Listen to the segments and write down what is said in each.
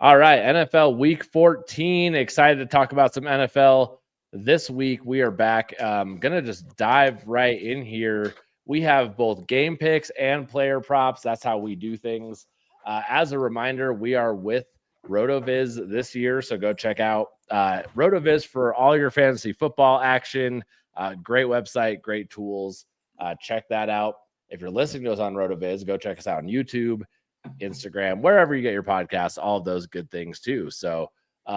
All right, NFL Week 14. Excited to talk about some NFL this week. We are back. Gonna just dive right in here. We have both game picks and player props. That's how we do things. As a reminder, we are with RotoViz this year, so go check out RotoViz for all your fantasy football action. Great website, great tools. Check that out. If you're listening to us on RotoViz, go check us out on YouTube, Instagram, wherever you get your podcasts, all of those good things too. So,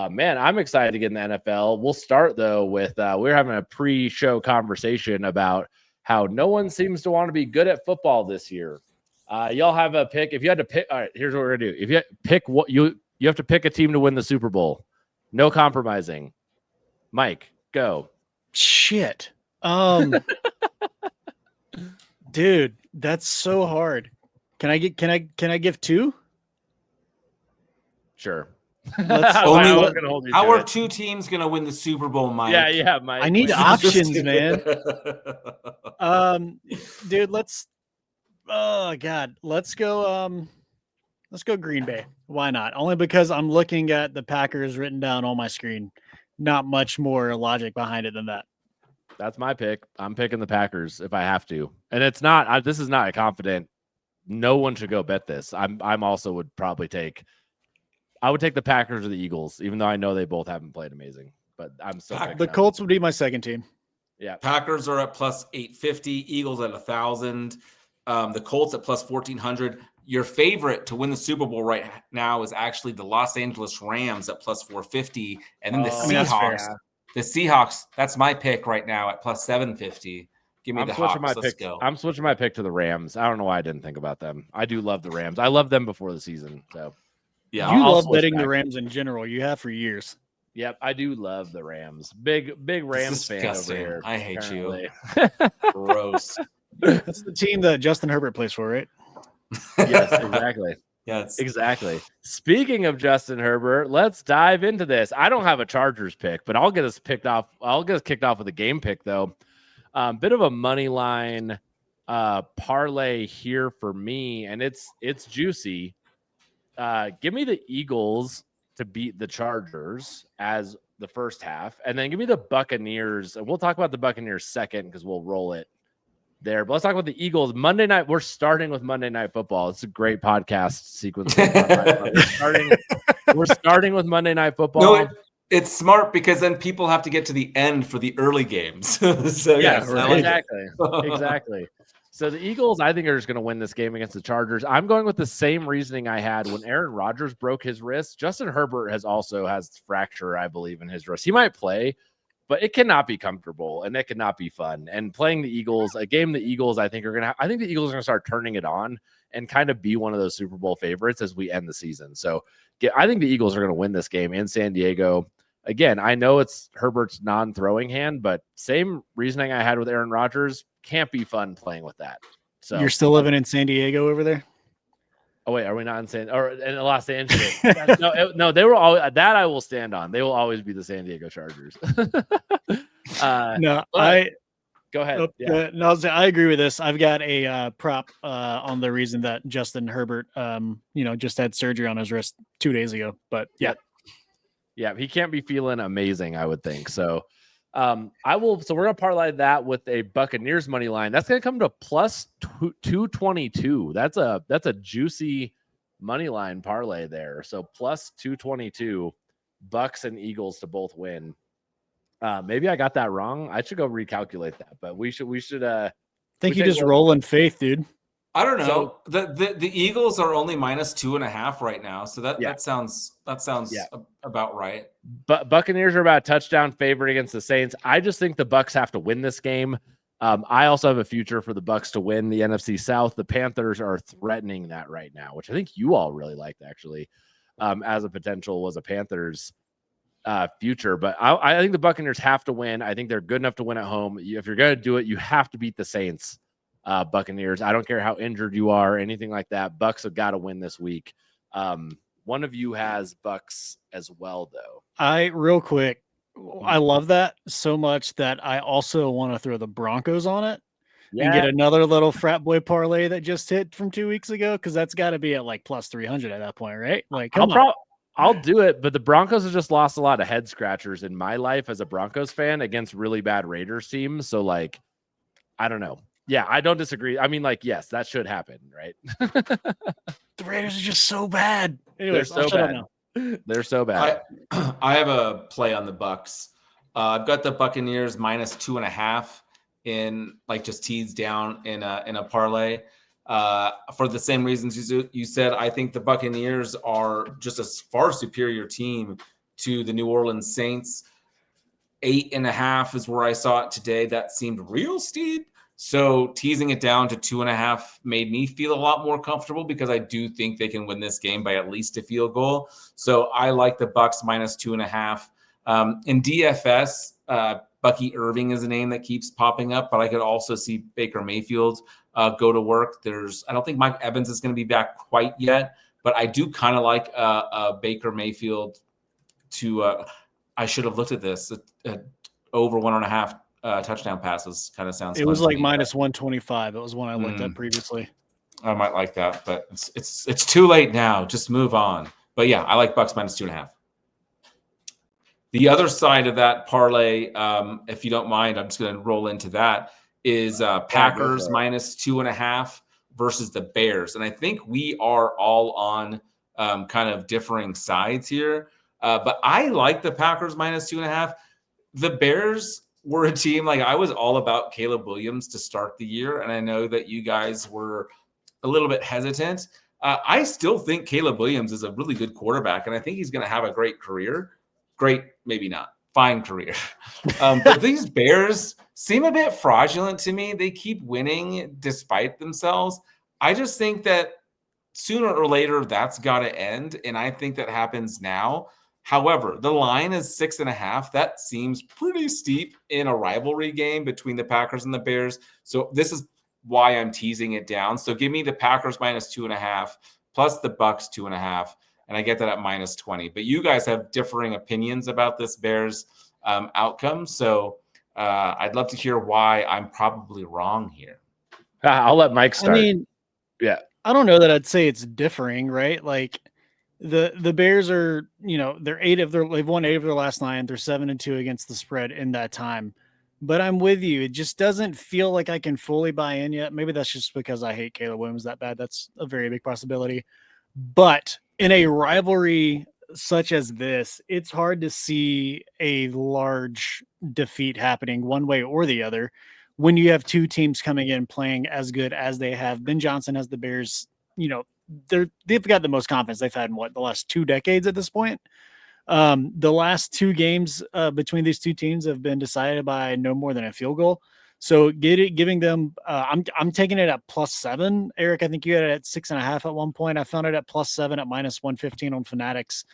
man, I'm excited to get in the NFL. We'll start though with we're having a pre-show conversation about how no one seems to want to be good at football this year. Y'all have a pick. If you had to pick, all right, here's what we're gonna do. If you had to pick what you have to pick a team to win the Super Bowl. No compromising. Mike, go. Shit. Dude, that's so hard. Can I give two? Sure. How are two teams gonna win the Super Bowl, Mike? Yeah, Mike. I need options, man. Dude, let's go Green Bay. Why not? Only because I'm looking at the Packers written down on my screen. Not much more logic behind it than that. That's my pick. I'm picking the Packers if I have to. And it's not this is not a confident. No one should go bet this. I'm also would probably take the Packers or the Eagles, even though I know they both haven't played amazing. But I'm still the Colts would be my second team. Yeah. Packers are at plus 850, Eagles at 1,000, the Colts at plus 1,400. Your favorite to win the Super Bowl right now is actually the Los Angeles Rams at plus 450. And then the Seahawks. The Seahawks, that's my pick right now at plus 750. Give me the Hawks. Let's go. I'm switching my pick to the Rams. I don't know why I didn't think about them. I do love the Rams. I loved them before the season. So yeah, I'll love betting the Rams in general. You have for years. Yep, I do love the Rams. Big Rams fan over here. I hate you. Gross. That's the team that Justin Herbert plays for, right? Yes, exactly. Yes, exactly. Speaking of Justin Herbert, let's dive into this. I don't have a Chargers pick, but I'll get us kicked off with a game pick though. Bit of a money line parlay here for me, and it's juicy. Give me the Eagles to beat the Chargers as the first half, and then give me the Buccaneers. And we'll talk about the Buccaneers second because we'll roll it there. But let's talk about the Eagles. Monday night, we're starting with Monday Night Football. It's a great podcast sequence. We're starting with Monday Night Football. No, it's smart because then people have to get to the end for the early games. So yes, exactly. So the Eagles, I think, are just going to win this game against the Chargers. I'm going with the same reasoning I had when Aaron Rodgers broke his wrist. Justin Herbert has fracture, I believe, in his wrist. He might play, but it cannot be comfortable and it cannot be fun. And playing the Eagles, I think the Eagles are going to start turning it on and kind of be one of those Super Bowl favorites as we end the season. So I think the Eagles are going to win this game in San Diego. Again, I know it's Herbert's non-throwing hand, but same reasoning I had with Aaron Rodgers. Can't be fun playing with that. So you're still living in San Diego over there? Oh wait, are we not in Los Angeles? No, they were all that I will stand on. They will always be the San Diego Chargers. Go ahead. I agree with this. I've got a prop on the reason that Justin Herbert, just had surgery on his wrist 2 days ago. But yeah, he can't be feeling amazing, I would think. So, we're gonna parlay that with a Buccaneers money line. That's gonna come to plus 222. That's a juicy money line parlay there. So plus 222, Bucks and Eagles to both win. Maybe I got that wrong. I should go recalculate that, but we should think you just roll in faith, dude. I don't know. So, the Eagles are only minus 2.5 right now, so that sounds about right. But Buccaneers are about a touchdown favorite against the Saints. I just think the Bucks have to win this game. I also have a future for the Bucks to win the NFC South. The Panthers are threatening that right now, which I think you all really liked actually, as a potential was a Panthers future. But I think the Buccaneers have to win. I think they're good enough to win at home. If you're going to do it, you have to beat the Saints. Buccaneers. I don't care how injured you are, anything like that. Bucks have got to win this week. One of you has Bucks as well, though. I love that so much that I also want to throw the Broncos on it and get another little frat boy parlay that just hit from 2 weeks ago, because that's got to be at like plus 300 at that point, right? Like, I'll I'll do it, but the Broncos have just lost a lot of head scratchers in my life as a Broncos fan against really bad Raiders teams. So, like, I don't know. Yeah, I don't disagree. I mean, like, yes, that should happen, right? The Raiders are just so bad. Anyways, They're so bad. They're so bad. I have a play on the Bucks. I've got the Buccaneers minus 2.5 in like just teased down in a parlay. For the same reasons you said, I think the Buccaneers are just a far superior team to the New Orleans Saints. 8.5 is where I saw it today. That seemed real steep. So teasing it down to 2.5 made me feel a lot more comfortable because I do think they can win this game by at least a field goal. So I like the Bucks minus 2.5. In DFS, Bucky Irving is a name that keeps popping up, but I could also see Baker Mayfield go to work. I don't think Mike Evans is going to be back quite yet, but I do kind of like Baker Mayfield to. I should have looked at this. Over 1.5 touchdown passes kind of sounds. It was like minus 125. It was one I looked at previously. I might like that, but it's too late now. Just move on. But yeah, I like Bucks minus 2.5. The other side of that parlay, if you don't mind, I'm just going to roll into that, is Packers minus 2.5 versus the Bears. And I think we are all on kind of differing sides here. But I like the Packers minus 2.5. The Bears were a team, like I was all about Caleb Williams to start the year. And I know that you guys were a little bit hesitant. I still think Caleb Williams is a really good quarterback. And I think he's going to have a great career. Great, maybe not. Fine career. But these Bears seem a bit fraudulent to me. They keep winning despite themselves. I just think that sooner or later that's got to end. And I think that happens now. However, the line is 6.5. That seems pretty steep in a rivalry game between the Packers and the Bears. So this is why I'm teasing it down. So give me the Packers minus 2.5 plus the Bucks 2.5. And I get that at minus 20. But you guys have differing opinions about this Bears outcome. So I'd love to hear why I'm probably wrong here. I'll let Mike start. I mean, yeah, I don't know that I'd say it's differing, right? Like the Bears are, they've won 8 of their last 9. They're 7-2 against the spread in that time. But I'm with you. It just doesn't feel like I can fully buy in yet. Maybe that's just because I hate Caleb Williams that bad. That's a very big possibility. But in a rivalry such as this, it's hard to see a large defeat happening one way or the other when you have two teams coming in playing as good as they have. Ben Johnson has the Bears, they've got the most confidence they've had in the last 2 decades at this point. The last 2 games between these two teams have been decided by no more than a field goal. So giving them, I'm taking it at +7. Eric, I think you had it at 6.5 at one point. I found it at +7 at minus 115 on Fanatics.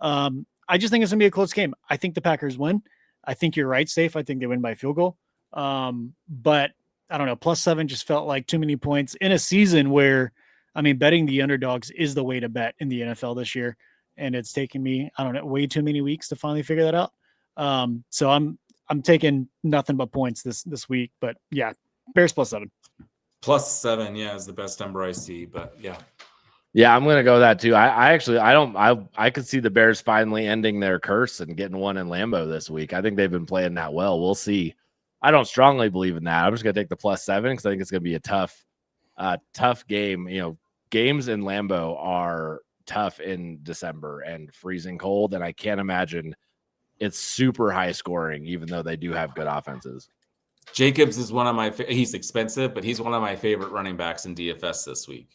I just think it's gonna be a close game. I think the Packers win. I think you're right, Safe. I think they win by field goal. But I don't know, +7 just felt like too many points in a season where, betting the underdogs is the way to bet in the NFL this year. And it's taken me, way too many weeks to finally figure that out. So I'm taking nothing but points this week, but yeah, Bears +7. +7, yeah, is the best number I see, but yeah. Yeah, I'm going to go that too. I could see the Bears finally ending their curse and getting one in Lambeau this week. I think they've been playing that well. We'll see. I don't strongly believe in that. I'm just going to take the +7 because I think it's going to be a tough game. Games in Lambeau are tough in December and freezing cold, and I can't imagine it's super high scoring, even though they do have good offenses. Jacobs is one of my he's expensive, but he's one of my favorite running backs in DFS this week.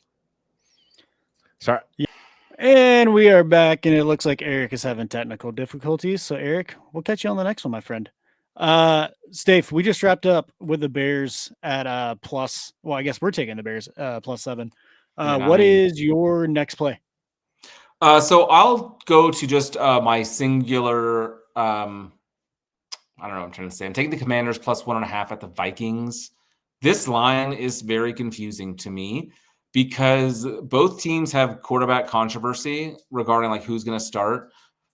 Sorry. And we are back, and it looks like Eric is having technical difficulties. So Eric, we'll catch you on the next one, my friend. Stave, we just wrapped up with the Bears at I guess we're taking the Bears +7. What is your next play? So I'll go to just my singular. I don't know what I'm trying to say. I'm taking the Commanders +1.5 at the Vikings. This line is very confusing to me because both teams have quarterback controversy regarding like who's going to start.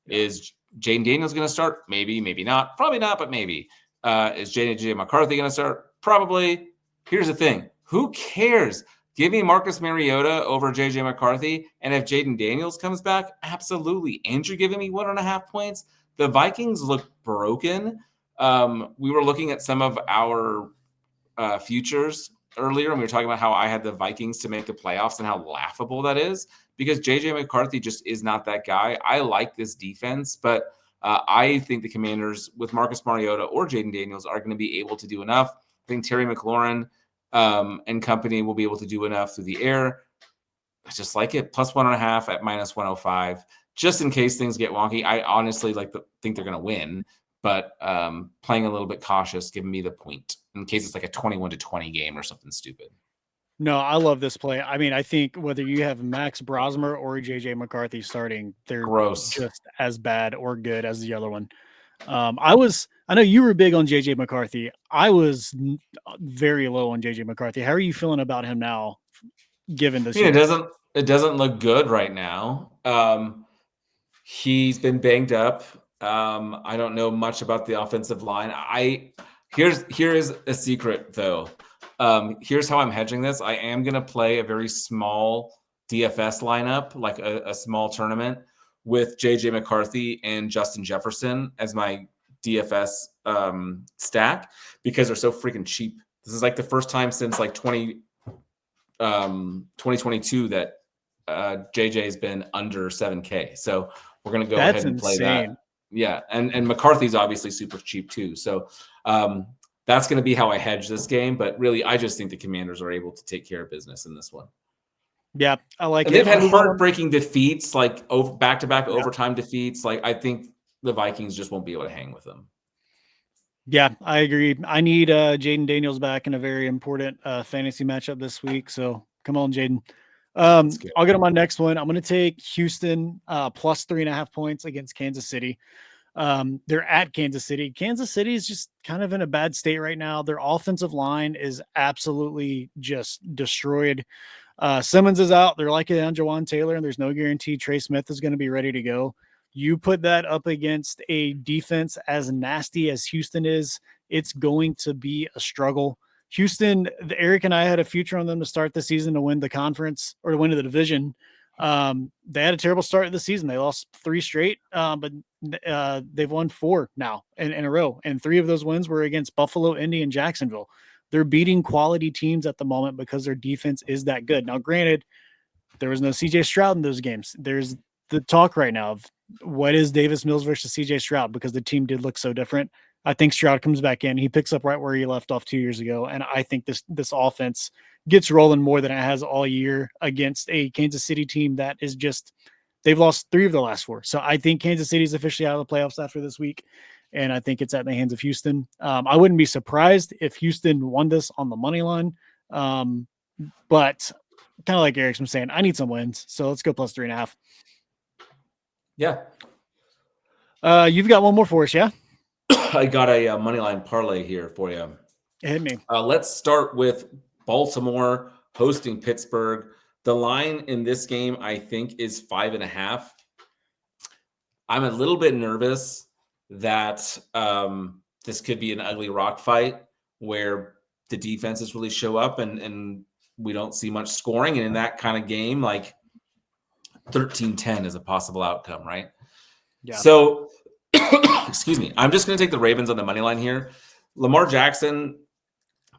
Is Jayden Daniels going to start? Maybe, maybe not. Probably not, but maybe. Is J.J. McCarthy going to start? Probably. Here's the thing. Who cares? Give me Marcus Mariota over JJ McCarthy. And if Jaden Daniels comes back, absolutely. Andrew giving me 1.5 points. The Vikings look broken. We were looking at some of our futures earlier, and we were talking about how I had the Vikings to make the playoffs and how laughable that is because JJ McCarthy just is not that guy. I like this defense, but I think the Commanders with Marcus Mariota or Jaden Daniels are going to be able to do enough. I think Terry McLaurin and company will be able to do enough through the air. I just like it. Plus 1.5 at minus 105, just in case things get wonky. I honestly think they're going to win, but playing a little bit cautious, giving me the point in case it's like a 21-20 game or something stupid. No, I love this play. I mean, I think whether you have Max Brosmer or JJ McCarthy starting, they're Gross. just as bad or good as the other one. I know you were big on JJ McCarthy. I was very low on JJ McCarthy. How are you feeling about him now, given this? It doesn't look good right now. He's been banged up. I don't know much about the offensive line. Here is a secret though. Here's how I'm hedging this. I am going to play a very small DFS lineup, like a small tournament with JJ McCarthy and Justin Jefferson as my DFS stack because they're so freaking cheap. This is like the first time since like 2022 that JJ has been under 7K. So we're going to go ahead and play that. Yeah. And McCarthy's obviously super cheap too. So that's going to be how I hedge this game. But really, I just think the Commanders are able to take care of business in this one. Yeah, I like and it. They've had heartbreaking defeats, like back-to-back overtime defeats. Like I think the Vikings just won't be able to hang with them. Yeah, I agree. I need Jaden Daniels back in a very important fantasy matchup this week. So come on, Jaden. I'll get on my next one. I'm going to take Houston plus 3.5 points against Kansas City. They're at Kansas City. Kansas City is just kind of in a bad state right now. Their offensive line is absolutely just destroyed. Simmons is out. They're like it on Jawan Taylor, and there's no guarantee Trey Smith is going to be ready to go. You put that up against a defense as nasty as Houston is, it's going to be a struggle. Houston, Eric and I had a future on them to start the season to win the conference or to win the division. They had a terrible start of the season. They lost 3 straight, but they've won 4 now in a row. And 3 of those wins were against Buffalo, Indy, and Jacksonville. They're beating quality teams at the moment because their defense is that good. Now, granted, there was no CJ Stroud in those games. There's the talk right now of what is Davis Mills versus CJ Stroud because the team did look so different. I think Stroud comes back in. He picks up right where he left off 2 years ago. And I think this offense gets rolling more than it has all year against a Kansas City team that is just, they've lost 3 of the last 4. So I think Kansas City is officially out of the playoffs after this week. And I think it's at the hands of Houston. I wouldn't be surprised if Houston won this on the money line. But kind of like Eric's been saying, I need some wins. So let's go plus 3.5. Yeah. You've got one more for us, yeah? I got a money line parlay here for you. Hit me. Let's start with Baltimore hosting Pittsburgh. The line in this game, I think, is 5.5. I'm a little bit nervous that this could be an ugly rock fight where the defenses really show up and we don't see much scoring. And in that kind of game, like 13-10 is a possible outcome, right? Yeah. So, excuse me. I'm just going to take the Ravens on the money line here. Lamar Jackson,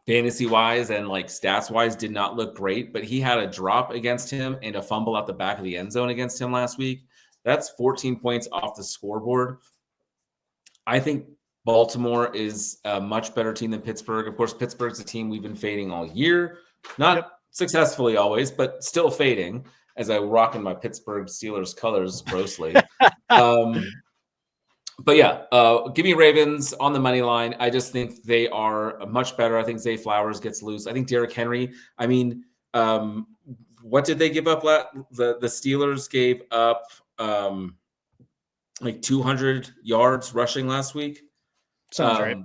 fantasy-wise and like stats-wise, did not look great, but he had a drop against him and a fumble out the back of the end zone against him last week. That's 14 points off the scoreboard. I think Baltimore is a much better team than Pittsburgh. Of course, Pittsburgh's a team we've been fading all year. Not successfully always, but still fading as I rock in my Pittsburgh Steelers colors grossly. But yeah, give me Ravens on the money line. I just think they are much better. I think Zay Flowers gets loose. I think Derrick Henry. I mean, what did they give up? The Steelers gave up like 200 yards rushing last week. Sounds right.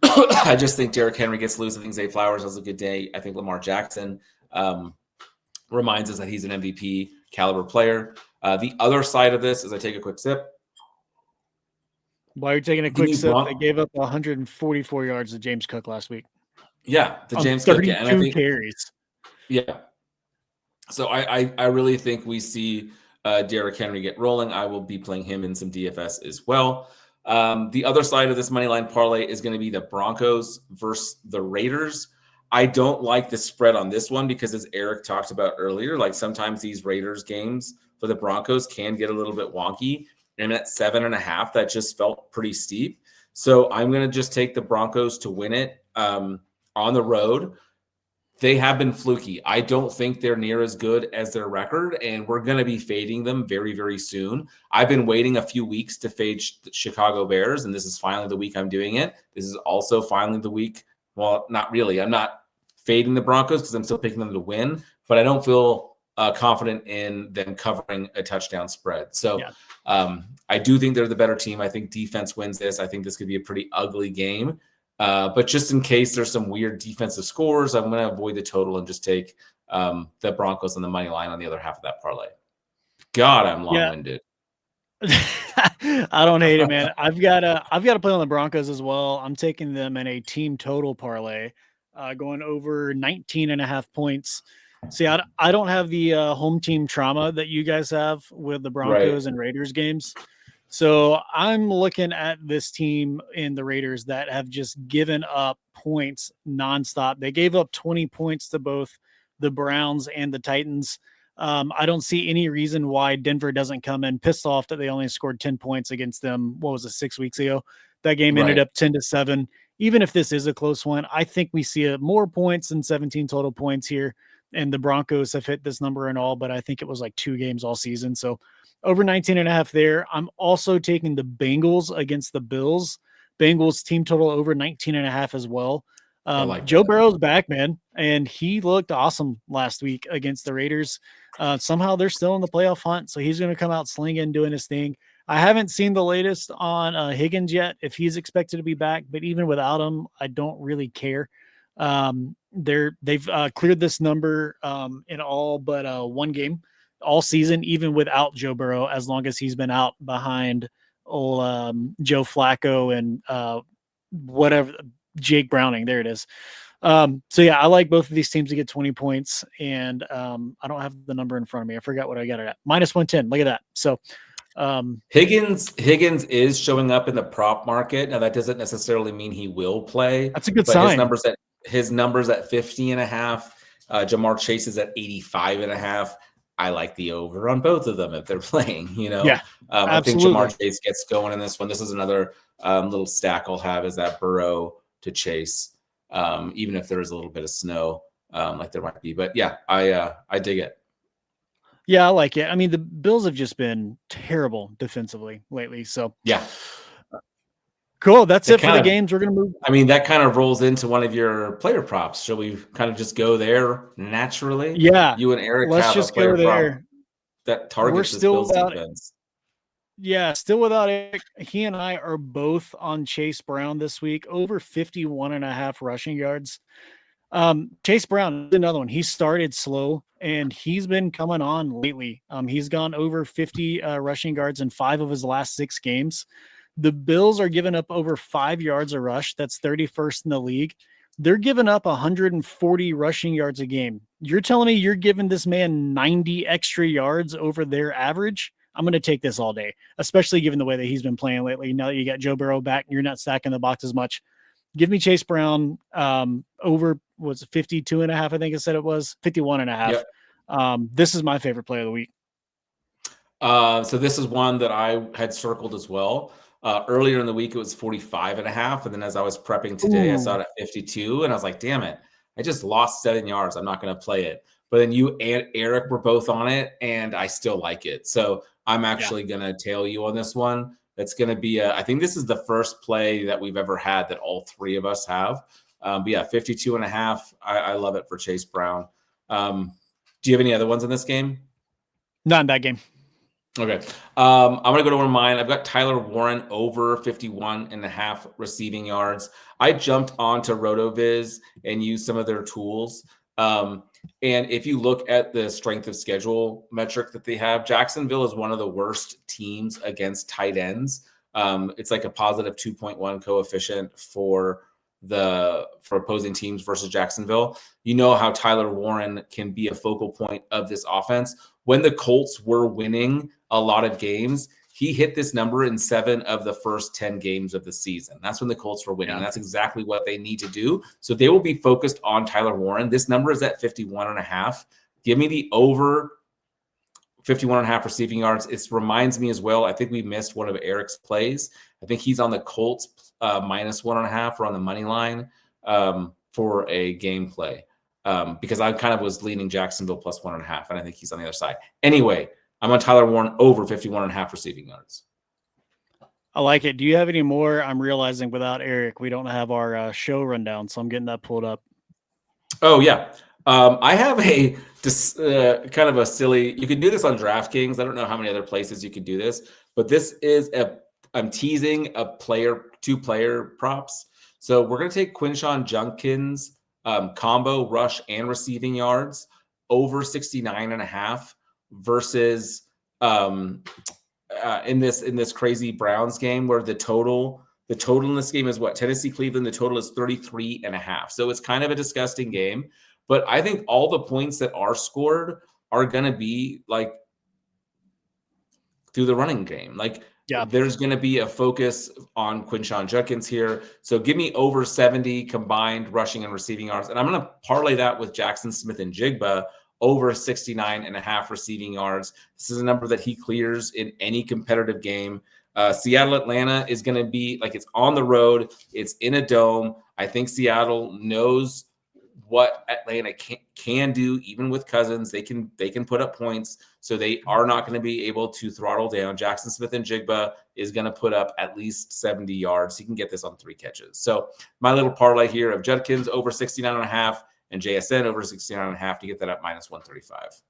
I just think Derrick Henry gets loose. I think Zay Flowers has a good day. I think Lamar Jackson reminds us that he's an MVP caliber player. The other side of this, as I take a quick sip. While you're taking a quick sip, they gave up 144 yards to James Cook last week. Yeah, the James Cook. Yeah, and I think carries. Yeah. So I really think we see Derrick Henry get rolling. I will be playing him in some DFS as well. The other side of this money line parlay is going to be the Broncos versus the Raiders. I don't like the spread on this one because, as Eric talked about earlier, like sometimes these Raiders games for the Broncos can get a little bit wonky. And at 7.5, that just felt pretty steep. So I'm going to just take the Broncos to win it on the road. They have been fluky. I don't think they're near as good as their record, and we're going to be fading them very, very soon. I've been waiting a few weeks to fade the Chicago Bears, and this is finally the week I'm doing it. This is also finally the week. Well, not really. I'm not fading the Broncos because I'm still picking them to win, but I don't feel confident in them covering a touchdown spread. So I do think they're the better team. I think defense wins this. I think this could be a pretty ugly game. But just in case there's some weird defensive scores, I'm going to avoid the total and just take the Broncos on the money line on the other half of that parlay. God, I'm long-winded. I don't hate it, man. I've got to play on the Broncos as well. I'm taking them in a team total parlay, going over 19.5 points. See, I don't have the home team trauma that you guys have with the Broncos and Raiders games. So I'm looking at this team in the Raiders that have just given up points nonstop. They gave up 20 points to both the Browns and the Titans. I don't see any reason why Denver doesn't come in pissed off that they only scored 10 points against them. What was it, 6 weeks ago? That game ended up 10-7. Even if this is a close one, I think we see more points than 17 total points here. And the Broncos have hit this number and all, but I think it was like 2 games all season. So over 19.5 there. I'm also taking the Bengals against the Bills. Bengals team total over 19.5 as well. Joe Burrow's back, man, and he looked awesome last week against the Raiders. Somehow they're still in the playoff hunt, so he's going to come out slinging, doing his thing. I haven't seen the latest on Higgins yet, if he's expected to be back, but even without him, I don't really care. They've cleared this number in all but one game all season, even without Joe Burrow, as long as he's been out behind Joe Flacco and whatever, Jake Browning. There it is. So yeah, I like both of these teams to get 20 points, and I don't have the number in front of me. I forgot what I got it at. -110. Look at that. So Higgins is showing up in the prop market. Now that doesn't necessarily mean he will play. That's a good sign. His numbers at 50.5. Jamar Chase is at 85.5. I like the over on both of them if they're playing, Yeah, I think Jamar Chase gets going in this one. This is another little stack I'll have, is that Burrow to Chase, even if there is a little bit of snow like there might be. But yeah, I dig it. Yeah, I like it. I mean, the Bills have just been terrible defensively lately. So yeah. Cool. That's it for the games. We're going to move. I mean, that kind of rolls into one of your player props. Shall we kind of just go there naturally? Yeah. You and Eric let's have just a player go there. Prop that targets the Bills defense. Yeah, still without Eric. He and I are both on Chase Brown this week, over 51.5 rushing yards. Chase Brown is another one. He started slow and he's been coming on lately. He's gone over 50 rushing yards in 5 of his last 6 games. The Bills are giving up over 5 yards a rush. That's 31st in the league. They're giving up 140 rushing yards a game. You're telling me you're giving this man 90 extra yards over their average? I'm going to take this all day, especially given the way that he's been playing lately. Now that you got Joe Burrow back and you're not stacking the box as much. Give me Chase Brown over, was it 52.5? I think I said it was 51.5. Yep. This is my favorite play of the week. So this is one that I had circled as well. Earlier in the week, it was 45.5. And then as I was prepping today, I saw it at 52. And I was like, damn it, I just lost 7 yards. I'm not going to play it. But then you and Eric were both on it, and I still like it. So I'm actually going to tail you on this one. It's going to be I think this is the first play that we've ever had that all 3 of us have. But yeah, 52.5. I love it for Chase Brown. Do you have any other ones in this game? Not in that game. Okay. I'm going to go to one of mine. I've got Tyler Warren over 51.5 receiving yards. I jumped onto RotoViz and used some of their tools. And if you look at the strength of schedule metric that they have, Jacksonville is one of the worst teams against tight ends. It's like a positive 2.1 coefficient for for opposing teams versus Jacksonville. You know how Tyler Warren can be a focal point of this offense. When the Colts were winning a lot of games, he hit this number in 7 of the first 10 games of the season. That's when the Colts were winning. Yeah. And that's exactly what they need to do. So they will be focused on Tyler Warren. This number is at 51.5. Give me the over 51.5 receiving yards. It reminds me as well, I think we missed one of Eric's plays. I think he's on the Colts minus 1.5 or on the money line for a game play because I kind of was leaning Jacksonville plus 1.5, and I think he's on the other side. Anyway, I'm on Tyler Warren over 51.5 receiving yards. I like it. Do you have any more? I'm realizing without Eric, we don't have our show rundown, so I'm getting that pulled up. Oh, yeah. I have a kind of a silly, you can do this on DraftKings. I don't know how many other places you can do this, but this is I'm teasing a 2-player props. So we're going to take Quinshon Judkins combo rush and receiving yards over 69.5 versus in this crazy Browns game where the total in this game is what? Tennessee Cleveland, the total is 33.5. So it's kind of a disgusting game. But I think all the points that are scored are going to be like through the running game. Like there's going to be a focus on Quinshon Judkins here. So give me over 70 combined rushing and receiving yards. And I'm going to parlay that with Jackson Smith-Njigba over 69.5 receiving yards. This is a number that he clears in any competitive game. Seattle, Atlanta is going to be like, it's on the road. It's in a dome. I think Seattle knows what Atlanta can do, even with Cousins. They can put up points, so they are not going to be able to throttle down. Jackson Smith-Njigba is going to put up at least 70 yards. He can get this on 3 catches. So my little parlay here of Judkins over 69.5 and JSN over 69.5 to get that at minus 135.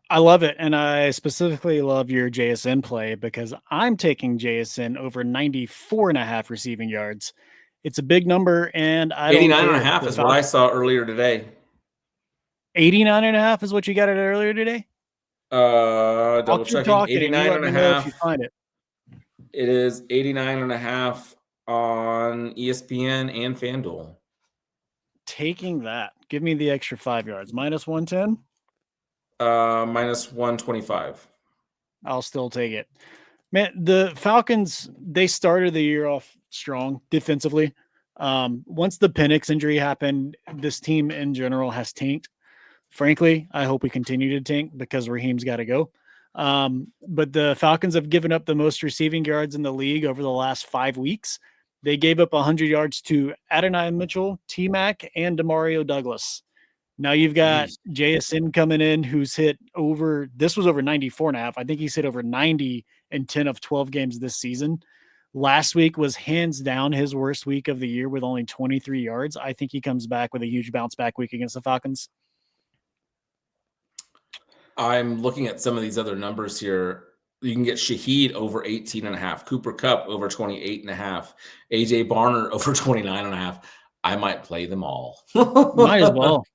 I love it. And I specifically love your JSN play because I'm taking JSN over 94.5 receiving yards. It's a big number, and 89.5 is what I saw earlier today. 89.5 is what you got it earlier today? Double checking. 89.5. If you find it. It is 89.5 on ESPN and FanDuel. Taking that. Give me the extra 5 yards. Minus 110? Minus 125. I'll still take it. Man, the Falcons, they started the year off strong defensively. Once the Penix injury happened, this team in general has tanked. Frankly, I hope we continue to tank because Raheem's got to go. But the Falcons have given up the most receiving yards in the league over the last 5 weeks. They gave up 100 yards to Adonai Mitchell, T-Mac, and Demario Douglas. Now you've got JSN coming in, who's hit over, this was over 94.5. I think he's hit over 90 in 10 of 12 games this season. Last week was hands down his worst week of the year with only 23 yards. I think he comes back with a huge bounce back week against the Falcons. I'm looking at some of these other numbers here. You can get Shaheed over 18.5, Cooper Kupp over 28.5, AJ Barner over 29.5. I might play them all. Might as well.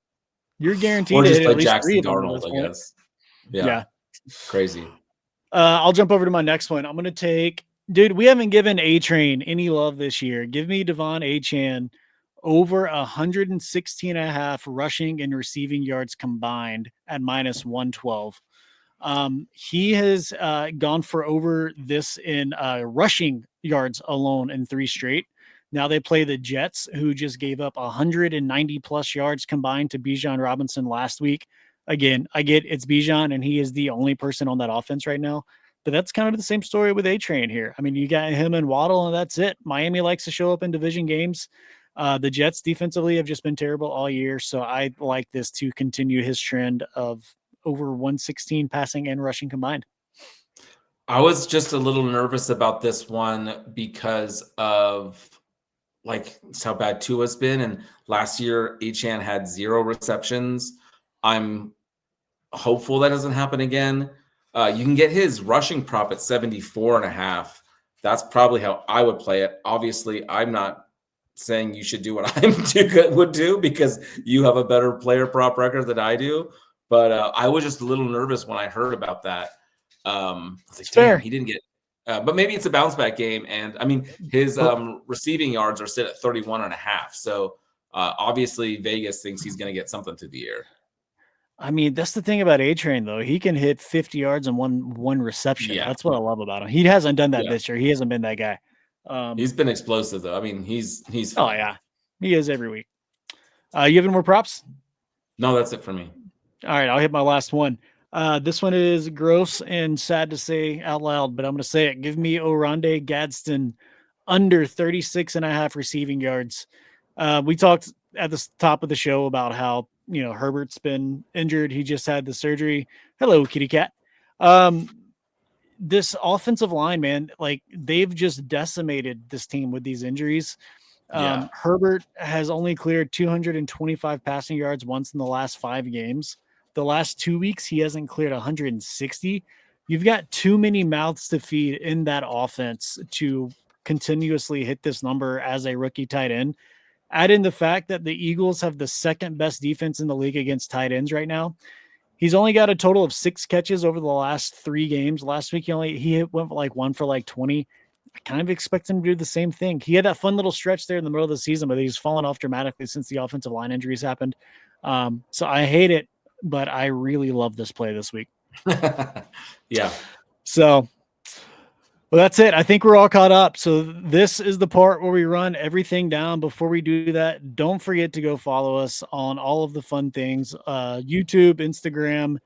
You're guaranteed or just to play at least Jackson 3 Darnold, I guess. Yeah. Crazy. I'll jump over to my next one. I'm going to take, dude, we haven't given A-Train any love this year. Give me Devon Achane over 116.5 rushing and receiving yards combined at minus 112. He has gone for over this in rushing yards alone in 3 straight. Now they play the Jets, who just gave up 190 plus yards combined to Bijan Robinson last week. Again, I get it's Bijan and he is the only person on that offense right now, but that's kind of the same story with A-Train here. I mean, you got him and Waddle and that's it. Miami likes to show up in division games. The Jets defensively have just been terrible all year. So I like this to continue his trend of over 116 passing and rushing combined. I was just a little nervous about this one because of like how bad Tua's been. And last year, Achane had 0 receptions. I'm hopeful that doesn't happen again. You can get his rushing prop at 74.5. That's probably how I would play it. Obviously, I'm not saying you should do what would do because you have a better player prop record than I do. But I was just a little nervous when I heard about that. It's like, fair. He didn't get But maybe it's a bounce back game. And I mean, his receiving yards are set at 31.5. So obviously Vegas thinks he's going to get something through the air. I mean, that's the thing about A-Train, though. He can hit 50 yards in one reception. Yeah. That's what I love about him. He hasn't done that Yeah. this year. He hasn't been that guy. He's been explosive, though. I mean, he's Oh, fun. yeah. He is every week. You have any more props? No, that's it for me. All right, I'll hit my last one. This one is gross and sad to say out loud, but I'm going to say it. Give me Oronde Gadsden under 36.5 receiving yards. We talked at the top of the show about how, Herbert's been injured. He just had the surgery. Hello, kitty cat. This offensive line, man, like they've just decimated this team with these injuries. Herbert has only cleared 225 passing yards once in the last 5 games. The last 2 weeks, he hasn't cleared 160. You've got too many mouths to feed in that offense to continuously hit this number as a rookie tight end. Add in the fact that the Eagles have the second best defense in the league against tight ends right now. He's only got a total of 6 catches over the last 3 games. Last week, he went like 1 for like 20. I kind of expect him to do the same thing. He had that fun little stretch there in the middle of the season, but he's fallen off dramatically since the offensive line injuries happened. So I hate it, but I really love this play this week. Yeah. So, well, that's it. I think we're all caught up. So this is the part where we run everything down. Before we do that, don't forget to go follow us on all of the fun things, YouTube, Instagram,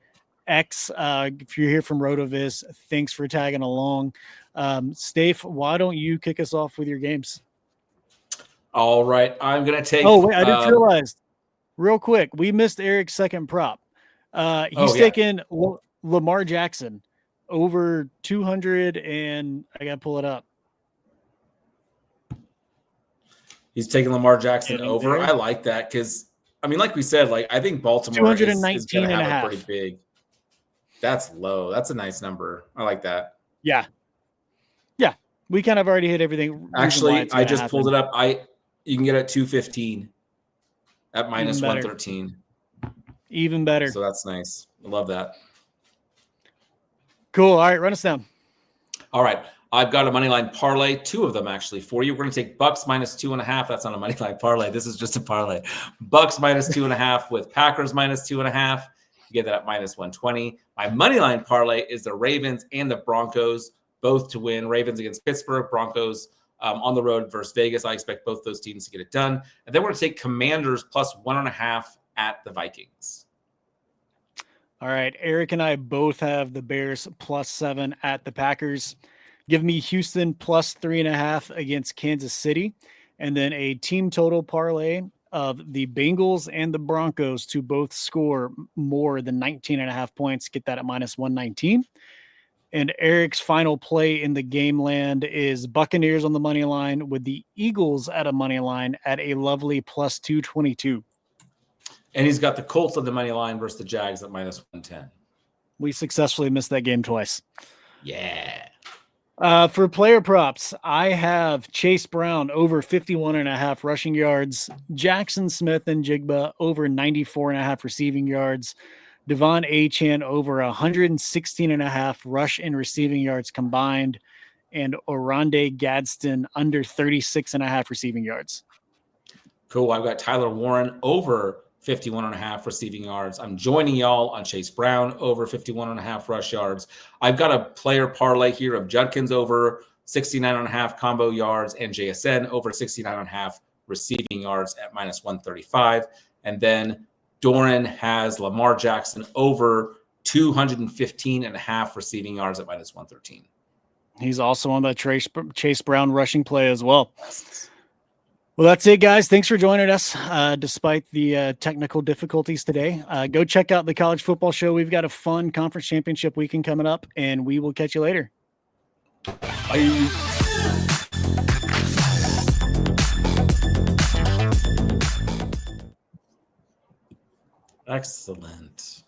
X. If you're here from RotoViz, thanks for tagging along. Stafe, why don't you kick us off with your games? All right. I'm going to take. Oh, wait, I just realized real quick. We missed Eric's second prop. He's taking Lamar Jackson over 200, and I got to pull it up. He's taking Lamar Jackson over. I like that because, I mean, like we said, like I think Baltimore is going to have a pretty big. That's low. That's a nice number. I like that. Yeah. We kind of already hit everything. Actually, I just pulled it up. You can get it at 215 at minus 113. Even better. So that's nice. I love that. Cool. All right, run us down. All right. I've got a money line parlay, 2 of them actually for you. We're going to take Bucks minus 2.5. That's not a money line parlay. This is just a parlay. Bucks minus 2.5 with Packers minus 2.5. You get that at minus 120. My money line parlay is the Ravens and the Broncos, both to win. Ravens against Pittsburgh, Broncos on the road versus Vegas. I expect both those teams to get it done. And then we're going to take Commanders plus 1.5 at the Vikings. All right. Eric and I both have the Bears plus 7 at the Packers. Give me Houston plus 3.5 against Kansas City. And then a team total parlay of the Bengals and the Broncos to both score more than 19.5 points. Get that at minus 119. And Eric's final play in the game land is Buccaneers on the money line with the Eagles at a money line at a lovely plus 222. And he's got the Colts on the money line versus the Jags at minus 110. We successfully missed that game twice. Yeah. For player props, I have Chase Brown over 51.5 rushing yards, Jackson Smith and Jigba over 94.5 receiving yards, Devon Achane over 116.5 rush and receiving yards combined, and Oronde Gadsden under 36.5 receiving yards. Cool. I've got Tyler Warren over 51.5 receiving yards. I'm joining y'all on Chase Brown over 51.5 rush yards. I've got a player parlay here of Judkins over 69.5 combo yards and JSN over 69.5 receiving yards at minus 135. And then Doran has Lamar Jackson over 215.5 receiving yards at minus 113. He's also on that Chase Brown rushing play as well. Well, that's it, guys. Thanks for joining us despite the technical difficulties today. Go check out the College Football Show. We've got a fun conference championship weekend coming up, and we will catch you later. Bye. Excellent.